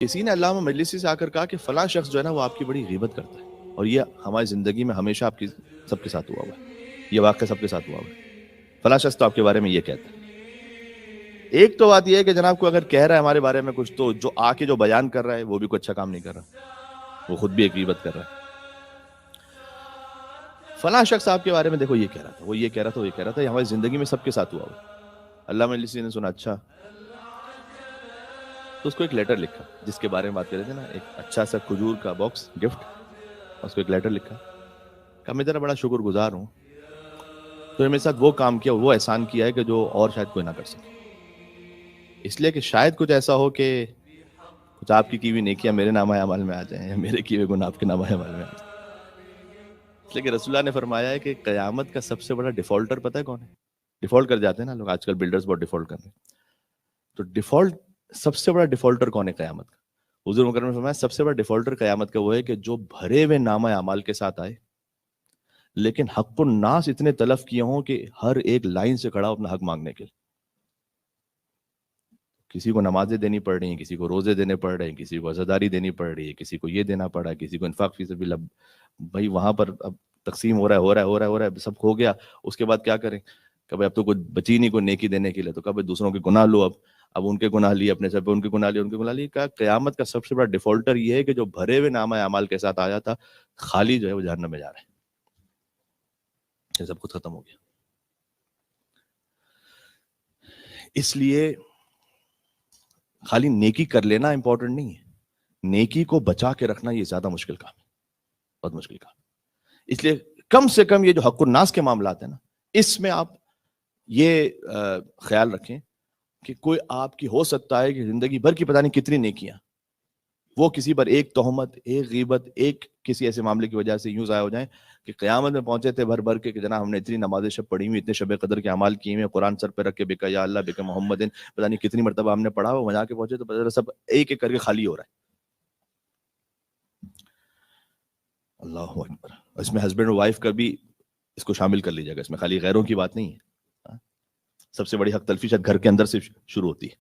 کسی نے علامہ مجلسی سے آ کر کہا کہ فلاں شخص جو ہے نا وہ آپ کی بڑی غیبت کرتا ہے، اور یہ ہماری زندگی میں ہمیشہ آپ کی سب کے ساتھ ہوا ہوا ہے، یہ واقعہ سب کے ساتھ ہوا ہوا ہے، فلاں شخص تو آپ کے بارے میں یہ کہتا ہے۔ ایک تو بات یہ ہے کہ جناب کو اگر کہہ رہا ہے ہمارے بارے میں کچھ، تو جو آ کے جو بیان کر رہا ہے وہ بھی کوئی اچھا کام نہیں کر رہا، وہ خود بھی ایک غیبت کر رہا ہے۔ فلاں شخص آپ کے بارے میں دیکھو یہ کہہ رہا تھا، وہ یہ کہہ رہا تھا، وہ یہ کہہ رہا تھا، یہ ہماری زندگی میں سب کے ساتھ ہوا ہوا ہے۔ علامہ مجلسی نے سنا، اچھا، تو اس کو ایک لیٹر لکھا جس کے بارے میں بات کر رہے تھے نا، ایک اچھا سا کھجور کا باکس گفٹ، اس کو ایک لیٹر لکھا، کہا میں تیرا بڑا شکر گزار ہوں، تو نے میرے ساتھ وہ کام کیا، وہ احسان کیا ہے کہ جو اور شاید کوئی نہ کر سکے، اس لیے کہ شاید کچھ ایسا ہو کہ کچھ آپ کی ہوئی نیکیاں میرے نامہ اعمال میں آ جائیں، یا میرے کیے ہوئے گناہ آپ کے نامہ اعمال میں آ جائیں۔ اس لیے کہ رسول اللہ نے فرمایا ہے کہ قیامت کا سب سے بڑا ڈیفالٹر پتہ ہے کون ہے؟ ڈیفالٹ کر جاتے ہیں نا لوگ، آج کل بلڈرز بہت ڈیفالٹ کر رہے ہیں، تو ڈیفالٹ سب سے بڑا ڈیفالٹر کون ہے قیامت کا؟ حضور مکرم نے فرمایا سب سے بڑا ڈیفالٹر قیامت کا وہ ہے کہ جو بھرے ہوئے نامہ اعمال کے ساتھ آئے، لیکن حق الناس اتنے تلف کیے ہوں کہ ہر ایک لائن سے کھڑا ہو اپنا حق مانگنے کے لیے، کسی کو نمازیں دینی پڑ رہی ہیں، کسی کو روزے دینے پڑ رہے ہیں، کسی کو عزاداری دینی پڑ رہی ہے، کسی کو یہ دینا پڑا ہے، کسی کو انفاق فی سبیل اللہ، بھائی وہاں پر اب تقسیم ہو رہا ہے، سب کھو گیا، اس کے بعد کیا کریں؟ کہ اب تو کوئی بچی نہیں کوئی نیکی دینے کے لیے، تو کب دوسروں کے گناہ لو، اب ان کے گناہ لیے اپنے سر پہ، ان کے گناہ لیے کہ قیامت کا سب سے بڑا ڈیفالٹر یہ ہے کہ جو بھرے ہوئے نامہ اعمال کے ساتھ آیا تھا، خالی جو ہے وہ جہنم میں جا رہا ہے، یہ سب کچھ ختم ہو گیا۔ اس لیے خالی نیکی کر لینا امپورٹنٹ نہیں ہے، نیکی کو بچا کے رکھنا یہ زیادہ مشکل کام ہے، بہت مشکل کام۔ اس لیے کم سے کم یہ جو حق الناس کے معاملات ہیں نا، اس میں آپ یہ خیال رکھیں کہ کوئی آپ کی ہو سکتا ہے کہ زندگی بھر کی پتہ نہیں کتنی نیکیاں، وہ کسی پر ایک تہمت، ایک غیبت، ایک کسی ایسے معاملے کی وجہ سے یوں ضائع ہو جائیں کہ قیامت میں پہنچے تھے بھر بھر کے کہ جناب ہم نے اتنی نمازیں شب پڑھی ہوئی، اتنے شب قدر کے اعمال کیے ہوئے، قرآن سر پہ رکھ کے بکا یا اللہ بکا محمد، پتہ نہیں کتنی مرتبہ ہم نے پڑھا، وہ وہاں کے پہنچے تو سب ایک ایک کر کے خالی ہو رہا ہے۔ اللہ اکبر۔ اس میں ہسبینڈ اور وائف کا بھی اس کو شامل کر لیجیے گا، اس میں خالی غیروں کی بات نہیں ہے، سب سے بڑی حق تلفی شاید گھر کے اندر سے شروع ہوتی ہے۔